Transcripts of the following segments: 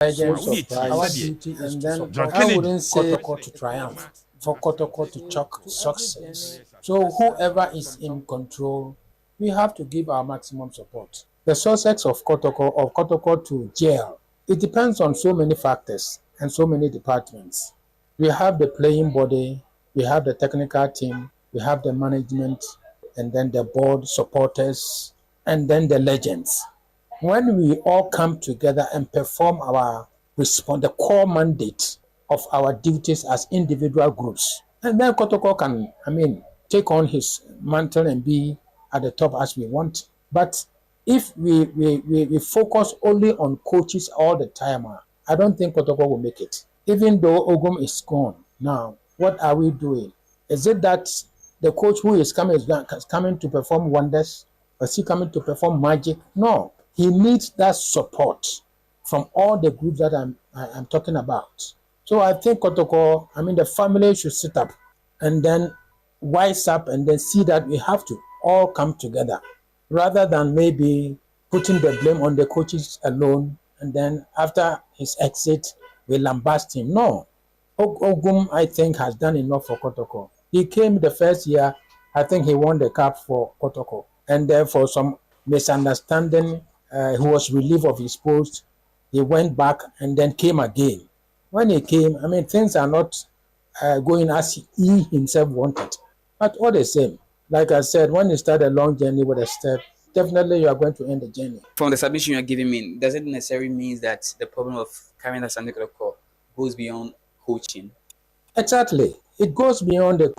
legends of our duty is to support. I wouldn't say Kotoko to triumph, for Kotoko to chalk success. So whoever is in control, we have to give our maximum support. The success of Kotoko to jail, it depends on so many factors and so many departments. We have the playing body, we have the technical team, we have the management, and then the board supporters, and then the legends. When we all come together and perform the core mandate of our duties as individual groups, and then Kotoko can, take on his mantle and be at the top as we want. But if we focus only on coaches all the time, I don't think Kotoko will make it. Even though Ogum is gone now, what are we doing? Is it that the coach who is coming to perform wonders? Is he coming to perform magic? No. He needs that support from all the groups that I'm talking about. So I think Kotoko, the family should sit up and then wise up and then see that we have to all come together rather than maybe putting the blame on the coaches alone and then after his exit, we lambast him. No. Ogum, I think, has done enough for Kotoko. He came the first year, I think he won the cup for Kotoko. And then for some misunderstanding, he was relieved of his post. He went back and then came again. When he came, things are not going as he himself wanted. But all the same, like I said, when you start a long journey with a step, definitely you are going to end the journey. From the submission you're giving me, does it necessarily mean that the problem of Karim Asante goes beyond coaching? Exactly. It goes beyond the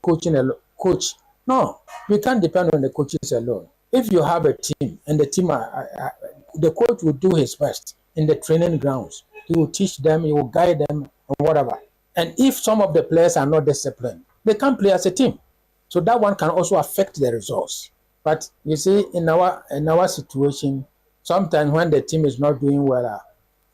coach. No, we can't depend on the coaches alone. If you have a team and the team, the coach will do his best in the training grounds. He will teach them, he will guide them, and whatever. And if some of the players are not disciplined, they can't play as a team. So that one can also affect the results. But you see, in our situation, sometimes when the team is not doing well,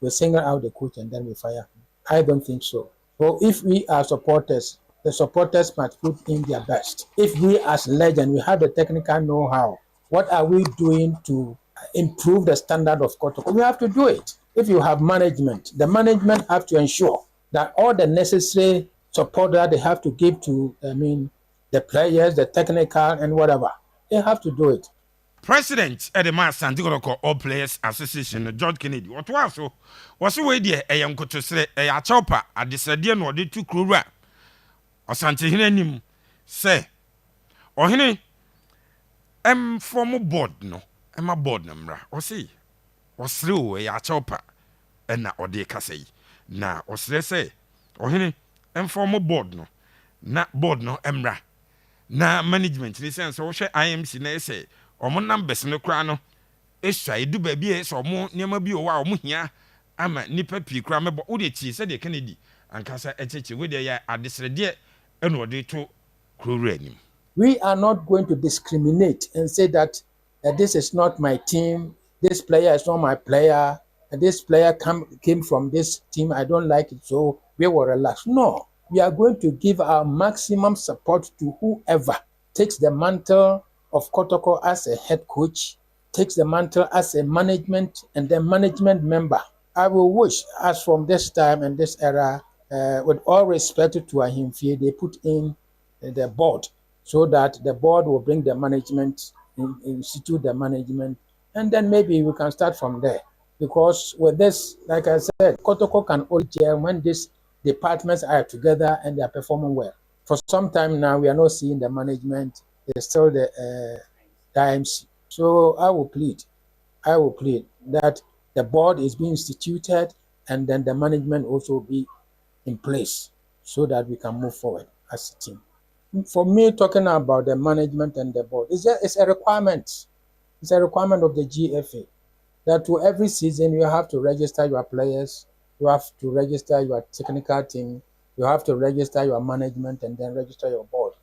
we single out the coach and then we fire him. I don't think so. So if we are supporters, the supporters must put in their best. If we as legends, we have the technical know-how, what are we doing to improve the standard of Kotoko? We have to do it. If you have management, the management have to ensure that all the necessary support that they have to give to, the players, the technical and whatever, they have to do it. President at the Asante Kotoko All Players Association, George Kennedy. What was the way there? A young to say a chopper at the Sadian or the two crew. Asante Hinenim say, or Hine. Former board no, a board number, or see, or through a chopper, and na or de cassay. Na or say, or hini, former board no, not board no, emra. Na management, listen, so I am seen say, or more numbers no crano. Esha, do baby, so more near my bio, wow, muhia. I'm a nipper p crammer, but Udichi said the Kennedy, and Cassa etch with the at this dear, and what they took crew ready. We are not going to discriminate and say that this is not my team, this player is not my player, and this player came from this team, I don't like it, so we will relax. No, we are going to give our maximum support to whoever takes the mantle of Kotoko as a head coach, takes the mantle as a management and the management member. I will wish, as from this time and this era, with all respect to Ahimfie, they put in the board, so that the board will bring the management, institute the management, and then maybe we can start from there. Because with this, like I said, Kotoko can only jail when these departments are together and they are performing well. For some time now, we are not seeing the management, it's still the IMC. So I will plead that the board is being instituted and then the management also be in place so that we can move forward as a team. For me, talking about the management and the board, it's a requirement. It's a requirement of the GFA that to every season you have to register your players, you have to register your technical team, you have to register your management and then register your board.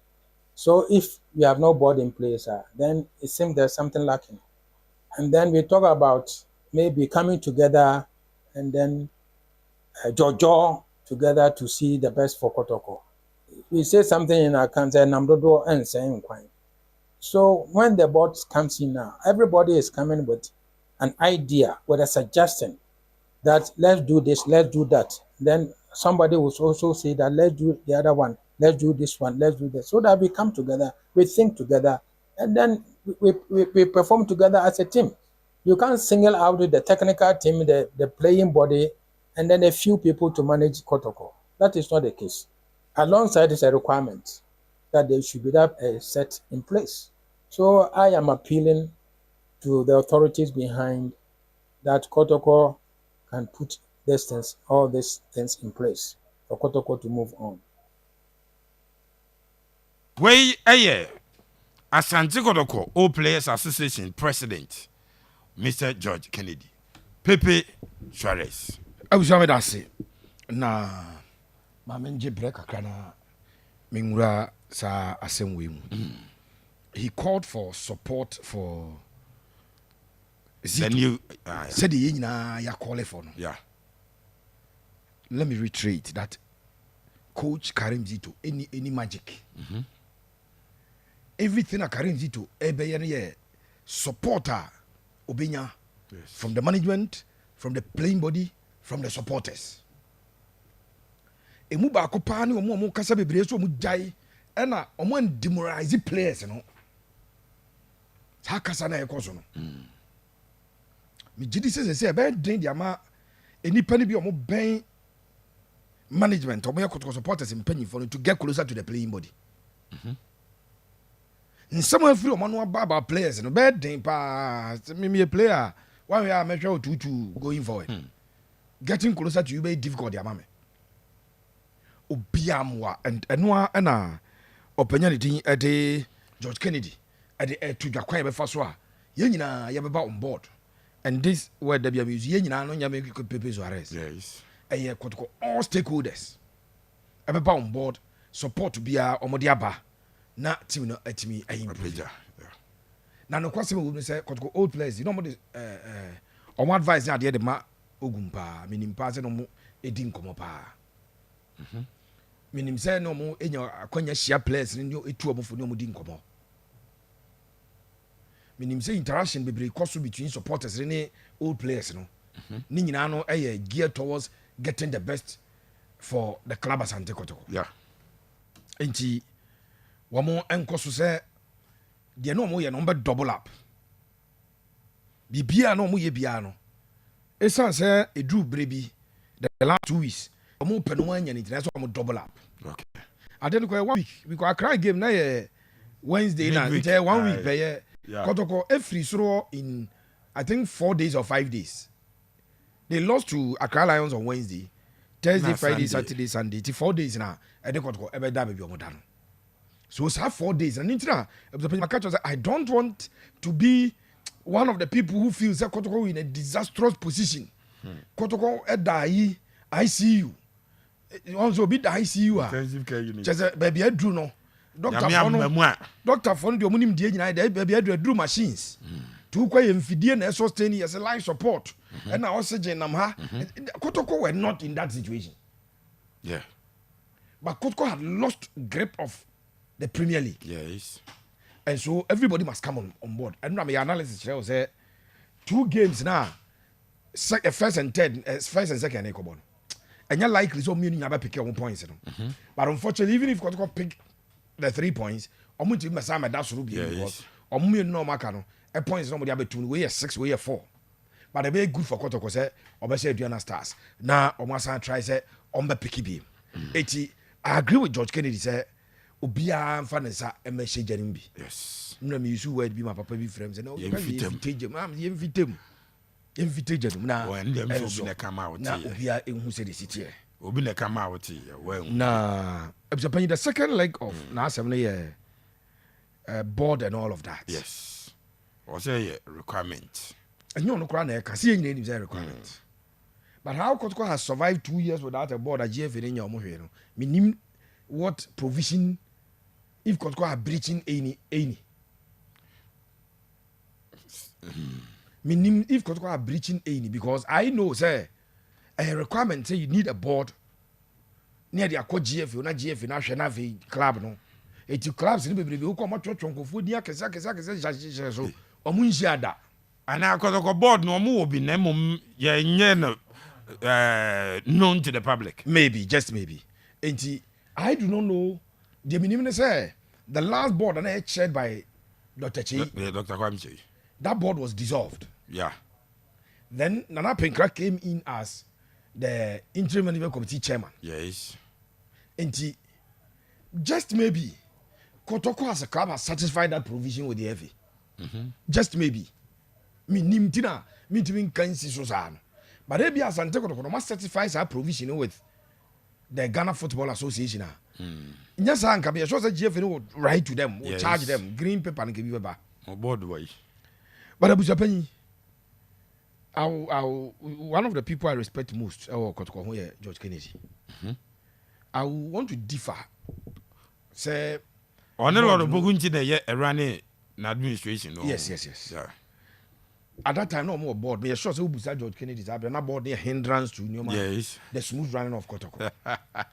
So if you have no board in place, then it seems there's something lacking. And then we talk about maybe coming together and then jojo together to see the best for Kotoko. We say something in our country, Namdodo and saying Quine. So when the board comes in now, everybody is coming with an idea, with a suggestion that let's do this, let's do that. Then somebody will also say that let's do the other one, let's do this one, let's do this. So that we come together, we think together, and then we perform together as a team. You can't single out the technical team, the playing body, and then a few people to manage Kotoko. That is not the case. Alongside is a requirement that there should be that set in place. So I am appealing to the authorities behind that Kotoko can put all these things in place for Kotoko to move on. Wey Asante Kotoko All Players Association President Mr. George Kennedy Pepe Suarez. Abusame dase na mamenje break akra na mingura sa assemble mu. He called for support for Zito. The new said the nyina ya call for no. Yeah. Let me reiterate that Coach Karim Zito any magic. Everything a Karim Zito ebeye supporter obenya from the management, from the playing body, from the supporters. Emu ba ko pa ne omo kasa bebre so omo jai e na omo demoralize players no. Sa kasa na ekoso no. Me gidi se be den dia ma enipa ne bi omo ben management omo yakotoko supporters impanyi for to get closer to the playing body. In some way free omo no about players no be den pa me a player one way I measure to going forward. Getting closer to you be difficult dia mame. Obiamwa and noa na openya din ede George Kennedy ede to dwakwan be fa so a ye nyina ye beba on board. And this word that we use ye nyina no nyame Pepe Suarez. Yes. Eye Kotoko all stakeholders beba on board support bia omode aba na team no atimi improve. Yeah. Na no kwase we say Kotoko old players you know mo omo advice na de ma ogumpa minim pa se no mo edi nkomo pa. Minim say no mo enya akwanya share players ni etu omo fo ni omo di nkomo. Minim say interaction bebre cost between supporters and old players no. Ni nyina no geared towards getting the best for the club Asante Kotoko. Yeah. Enti wamo enkoso say de no mo ye no be double up. Bibia no mo ye bia no. Esan say edu brebi the last 2 weeks omo pe no anya ni so omo double up. Okay. I didn't go 1 week because I cry game na Wednesday na 1 week be Kotoko every suro in I think 4 days or 5 days. They lost to Accra Lions on Wednesday, Thursday, Friday, Saturday, Sunday. 4 days now. And they Kotoko ever da baby omodano. So it's 4 days. And I don't want to be one of the people who feels that Kotoko in a disastrous position. Kotoko at the ICU. Also be the ICU. Intensive care unit. Just baby I do no. Doctor Fono the omunim die nyina dey baby adu machines. To kwa yemfidie na sustain as a life support. And now oxygen nam ha. Kotoko were not in that situation. Yeah. But Kotoko had lost grip of the Premier League. Yes. And so everybody must come on board. And my analysis shows 2 games now. First and second ekobon. And you're likely so many never pick your 1 points. But unfortunately, even if Kotoko pick the 3 points, I'm going to be Masama that's Ruby because I'm no Macano. A point is nobody able to weigh 6, weigh 4. But a very good for Kotoko say, obviously, Diana Stars. Now, Omasa tries it on the picky beam. I agree with George Kennedy say, Ubia and Fanessa and Meshe Janimbi. Yes. No, me use word be my papa be friends and you can invited now when them come out now we are in who said the city. Obina come out here. Well, nah, the second leg of now 7 year board and all of that. Yes. Or say requirement. And you know, Crane, can see any requirement. But how Kotoko has survived 2 years without a board at GF in your movie? Meaning, what provision if Kotoko are breaching any? Meaning, if Kotoko are breaching any, because I know, say, a requirement say you need a board near the Aqua GF, not GF, National Club, no. 80 clubs in the baby who come out to food near Kazak, so, or Munjada. And I Kotoko board no more be name ye known to the public. Maybe, just maybe. And I do not know. The minimum say the last board and I chaired by Dr. Chi. Dr. Kwamche. That board was dissolved. Yeah. Then Nana Penkra came in as the interim management committee chairman. Yes. And just maybe Kotoko as a club has satisfied that provision with the FA. Just maybe. Me nimtina me to win kansi sosano. But they be Asante Kotoko must satisfy that provision with the Ghana Football Association. Yes, I can be a sure GFA would write to them, would charge them green paper and give you back. Board way. But I was a penny. One of the people I respect most, Kotoko, George Kennedy. I want to differ. Say, on a lot of Bogunti, they running administration. Yes. Yeah. At that time, no more board. Me sure who beside George Kennedy's have not board the hindrance to yes. The smooth running of Kotoko.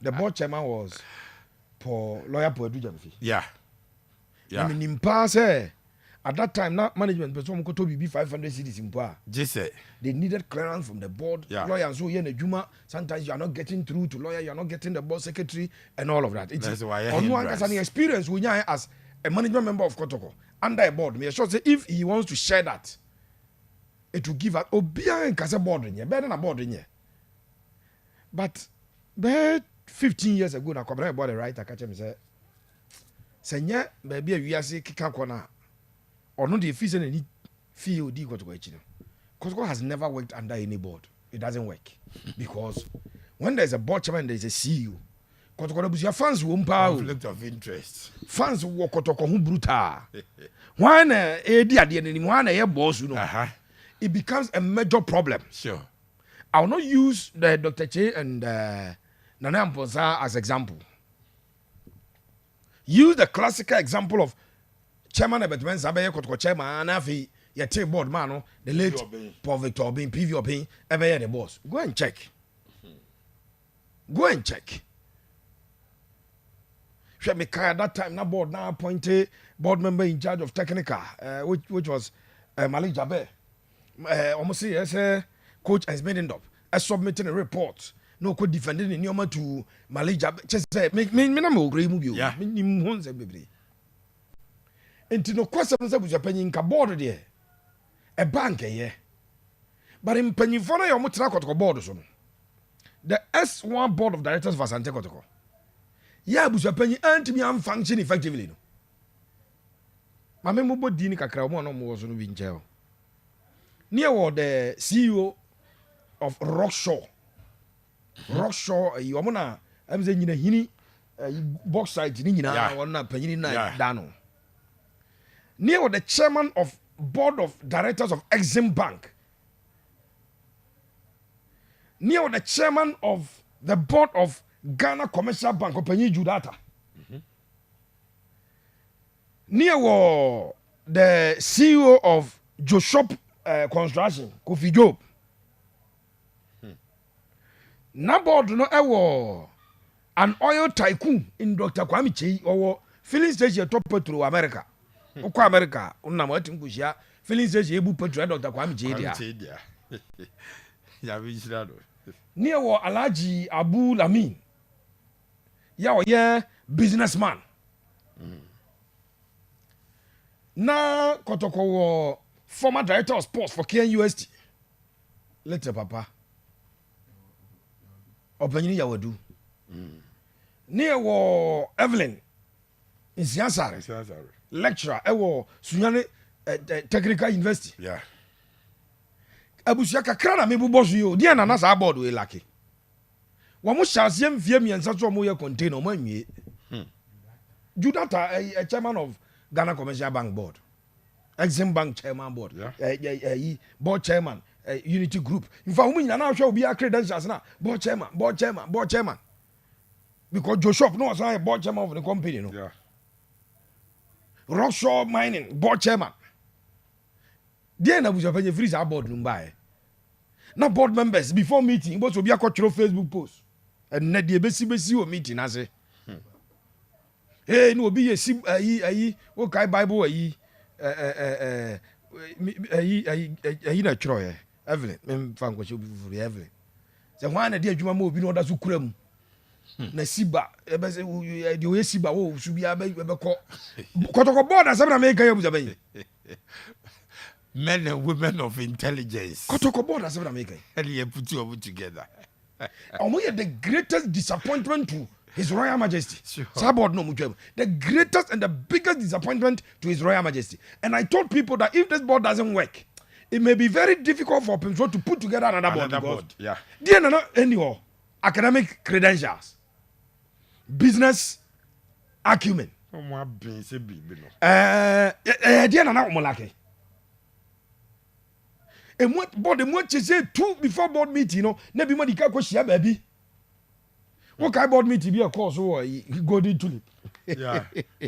The board chairman was lawyer Paul Edujamfi. Yeah. I mean, in pass, at that time, not management, but some Koto be 500 cities in Poa. Just say they needed clearance from the board. Yeah. Lawyers, so here in the Juma, sometimes you are not getting through to lawyer, you are not getting the board secretary, and all of that. That's why on one has an experience we as a management member of Kotoko under a board. Me sure say if he wants to share that, it will give us Obia and Casa board in here, better than a board in here. But 15 years ago, I come about the right. I catch him say, Senya, maybe we are say Kika Kona. Or not the fees and any fee or Kotoko has never worked under any board. It doesn't work. Because when there's a board chairman, there's a CEO. Kotoko fans won't power. Conflict of interest. Fans walk Kotoko who brutal. When a boss, you know, it becomes a major problem. Sure. I will not use the Dr. Che and Nana Mposa as example. Use the classical example of Chairman Ebetman Zabe Kotoko Chairman Afi Yate board man, the late Paul Victor Obin, PV Obin, ever the boss. Go and check. Go and check. At that time, na board now appointed board member in charge of technical, which was Malik Jabe. Almost yes, coach has made it up. Submitting a report. No could defending in Yoma to Malik Jabe. Just say, make me no agree with you. Yeah. Into no question was a penny in board there. A bank, yeah. But in penny for your Mutrako board. The S1 board of directors for Asante Kotoko. Yeah, but your penny and me am function effectively. No. My member Dini Kakra one was on in jail. Near the CEO of Rockshore. Rockshore, you are I'm saying in a hini box site in India, or not penny Dano. Near the chairman of board of directors of Exim Bank. Near the chairman of the board of Ghana Commercial Bank, Openi Judata. Near the CEO of Joshop Construction, Kofi Job. Na board no ewo an oil tycoon in Dr. Kwame Chei or filling station top petrol America. Oko America, unna mo tingushia filling station ebu petrol Dr. Kwame Chei dia. Ya vishirado. Near wo Alhaji Abu Lamin. Ya o ye businessman. Na Kotoko wo former director of sports for KNUST. Later papa. Opanyini Yawadu. Near wo Evelyn in Siansare. Lecturer ewo Sunyane Technical University. Yeah. Abusia kakra na mebu boss yo. Dia na sa board we lucky. Wo mo hyasem fie miensa so mo ye container mo anwie. Judata a chairman of Ghana Commercial Bank Board. Exim Bank Chairman Board. Yeah. Board Chairman. Unity Group. In fact, we now show be a credentials now. Board chairman. Because Joshua no was a board chairman of the company. No? Yeah. Rockshore Mining, board chairman. Then I was a penny freeze our board number. Now board members before meeting, but will be a cultural Facebook post. And net the besi meeting, I say. Hey, no be a what kind Bible a Troy. Evelyn, fan what you be for Evelyn. sɛ hwan na de adwuma ma obi no ɔda so kura mu na siba ɛbɛ sɛ deɛ ɔyɛ siba wo so bia bɛkɔ kɔtɔkɔ board asɛm na meka yɛ busa bɛyi men and women of intelligence kɔtɔkɔ board asɛm na meka and you put you all together ɔmo yɛ the greatest disappointment to His Royal Majesty. Sure. The greatest and the biggest disappointment to His Royal Majesty. And I told people that if this board doesn't work, it may be very difficult for Pimso to put together another board. Yeah. Dear anyhow, academic credentials, business acumen. Dear Nana Molake. And what board the much say two before board meeting, you know, never money share baby. What kind of board meeting be a course or golden tulip? Yeah,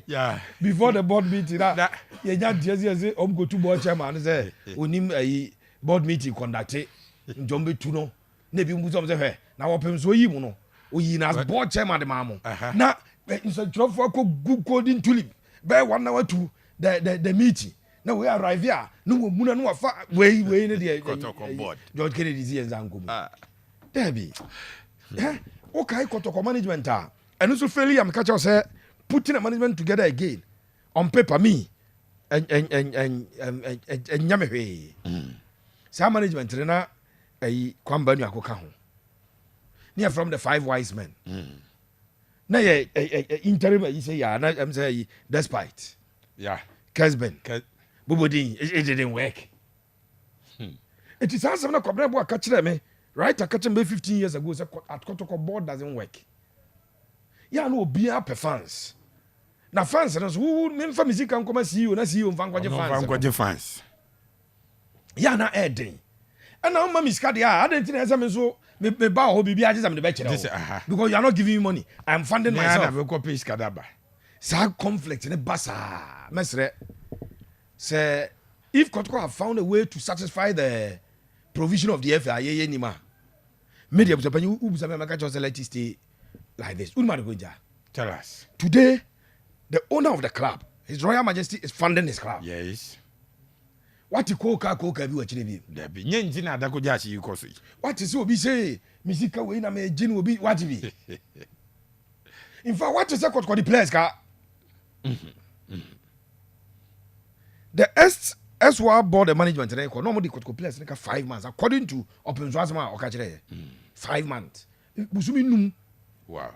yeah. Before the board meeting, that you just say, go to board chairman say, we need a board meeting conducted. Jombe tuno, nebi mbuzo mzehe. Na wapemso yi muno. Oyi na board chairman de mamo. Na instead of for good golden tulip, be 1 hour to the meeting. Now we arrive here. No muna no afa we ne the Kotoko board. George Kennedy zi enzangu. Debi. Okay, Kotoko management and also fairly I'm catch us putting a management together again on paper me and Yamehe. Some management na a kwamba ni akoka ho. Near from the 5 wise men. Na ye interim you say ya na I'm say despite. Yeah. Kesben. Bobodin it didn't work. It is answer na kwabra bo aka kire me. Right, I catch him 15 years ago. At Kotoko board doesn't work. Yeah, no, be up fans. Now fans, who mean for music can come and see you, and see you on fans. Yeah, na adding. And now, Mammy Scadia, I didn't think as so. Me bow hobby, I just am the bachelor. Because you are not giving me money. I am funding myself. I will copy Scadaba. Sa conflict in a bassa. Mesre. Say, if Kotoko have found a way to satisfy the provision of the FIA anymore. Media was you let it stay like this. Tell us. Today, the owner of the club, His Royal Majesty, is funding his club. Yes. What you call you actually there be nyenjina da ko jashi you cause. What is so be say Misika we na me jin will be what be. In fact, what is that called the players ka? The SWA board of management today, normally could place 5 months according to Open Zwazma or Kachre. 5 months. Wow.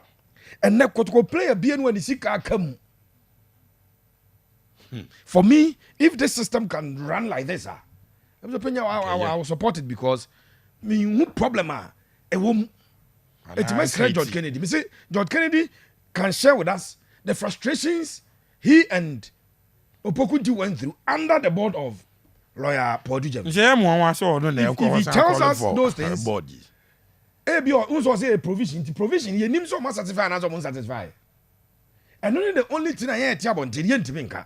And now could play a bien when the sick come. For me, if this system can run like this, I will support it because me no problem a woman. It makes George Kennedy. Me say George Kennedy can share with us the frustrations he and Opokunti went through under the board of lawyer Paul Dujem. If he tells us those things, say provision, you need so much satisfy and so much satisfy. And only the only thing I hear about the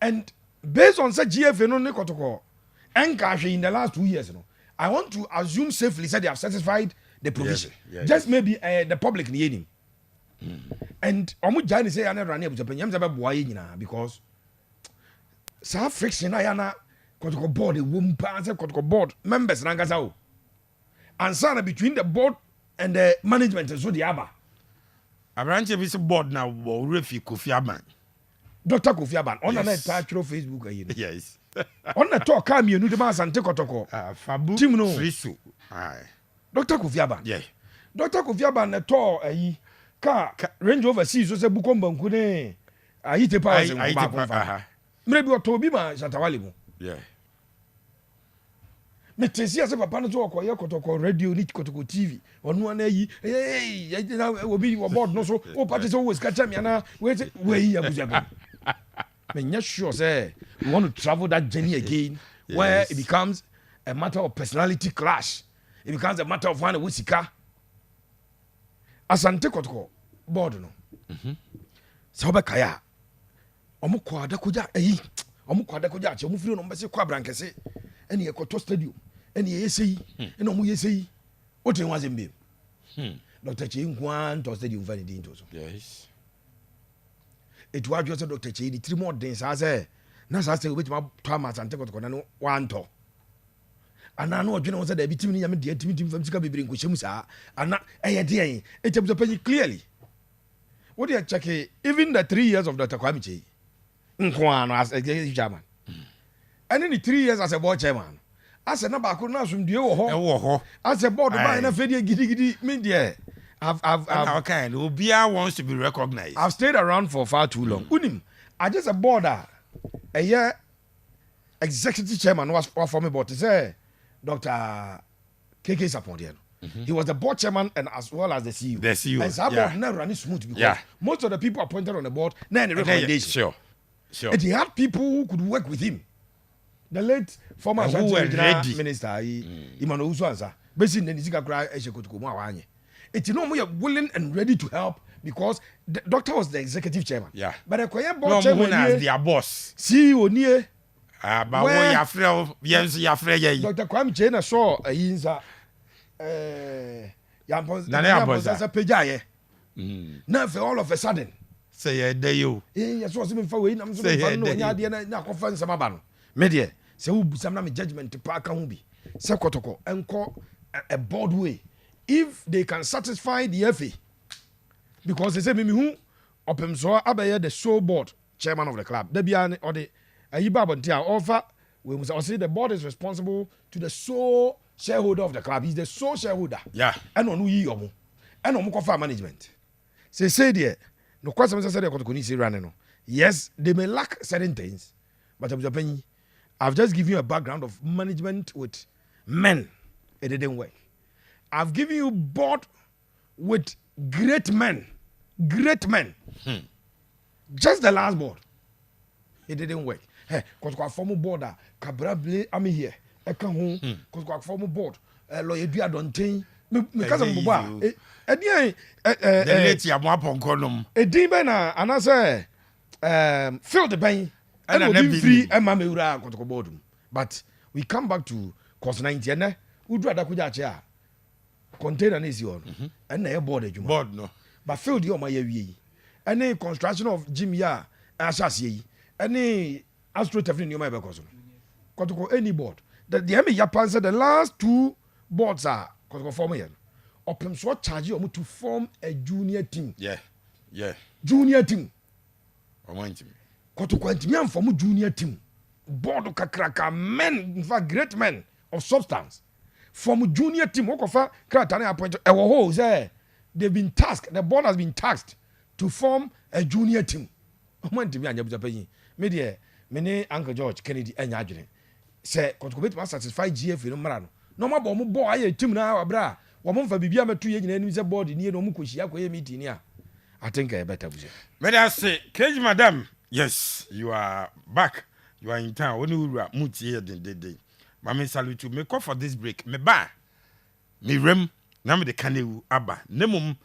and based on such GFA no Kotoko and cash in the last 2 years, I want to assume safely that they have satisfied the provision. Yes, just maybe the public need him. And Omujani say I never ran able because sa friction ayana Kotoko board the woman Kotoko board members nangazao. And sana between the board and the management so the aba. Abranche bi board now refi Kofi Aban. Dr. Kofi Aban on na touch Facebook Yes. On na talk am you the Asante Kotoko. Fabu Team no. Friso. Dr. Kofi Aban. Yeah. Dr. Kofi Aban na to car Range Rover see so say bukomba nkune ayite power se ngba. Maybe otobi ma Shatawale mu. Yeah. Me tesi ase papa no to okoye Kotoko radio ni Kotoko TV onu ana yi na obi board no so o party so always catch me na we abuja. Me not sure say we want to travel that journey again. Yes. Where it becomes a matter of personality clash. It becomes a matter of one wusika. Asante Kotoko board no. Sabe kaya. Omo kwa da koja omo kwa da koja che omo firi no mbese kwa brankese ene ekoto stadium ene yesei ene omo yesei o tin waze mbe. Dr. Che nkwan to stadium fa ni din to so. Yes. It was just Dr. Che the 3 more days as na say we to Asante Kotoko na no wanto ana no odwene wo say da bi timi nyame de timi fam sika bebre nkohyem saa ana eye de yen etebuzo panyi clearly what you check even the 3 years of Dr. Kwame Chey nko ano as executive chairman and in the 3 years as a board chairman as a number ko na asumdue wo ho as a board by na fedi gidi me there I've okay obia wants to be recognized. I've stayed around for far too long unim I just a board a year executive chairman was for me but say Dr. KK Sapondiano. He was the board chairman and as well as the CEO. The CEO. And that board never running smooth because most of the people appointed on the board never any recommendation. Sure. And he had people who could work with him. The late former Asante minister, Imano Usuanza, basically Nizika Kra Kotoko Mwanye. It's no more willing and ready to help because the doctor was the executive chairman. Yeah. But the board chairman as their boss. CEO near. But when you afraid, yes, you afraid. Dr. Kwame Chey saw a yinza. Yampoza pejaye. Now for all of a sudden. Say a day you. Yes, was even for way. I'm saying, na conference samabano. Media. Say who some judgment to park and be. Say Kotoko and call a board way. If they can satisfy the FA. Because they say me who open so abaye the sole board chairman of the club. Debian or the offer we must say the board is responsible to the sole shareholder of the club. He's the sole shareholder. Yeah. And on we yomu. And on Mukofa management. Say there. No question say they Kotoko running. Yes, they may lack certain things, but I've just given you a background of management with men. It didn't work. I've given you board with great men. Great men. Just the last board. It didn't work. Hey, because our former board, Cabrable, I'm here. I come home. Because our former board, lawyer Bia Dontain, because of Buba. The late Yamuaponcolum. A demon, and I say, fill the bank. And I'm free and Mamura Kotoko board. But we come back to course 90. Would rather Kujacha contain an issue on and a board. Board no. But fill the my year. Any construction of Jim Ya, Ashasi. Any AstroTurf in your because Kotoko any board. The Emi Japan said the last 2 boards are Kotoko former. Open so charge you to form a junior team. Yeah. Junior team. I want him. Kotoko and form junior team. Board of Kakraka men, in fact, great men of substance. From junior team, Okofa Kratani appointed. They've been tasked. The board has been tasked to form a junior team. I want to be a media, many Uncle George Kennedy and Yajin. Say, Kotoko must satisfy GF in Marano. No more boy, I team now, bra. One for Bibia 2 years in the board near Nomukushi, meeting here. I think I better. May I say, Cage Madam, yes, you are back. You are in town. When you are muti here, the Mammy salute to me call for this break. Me ba, me rem, na me de kane abba. Nemum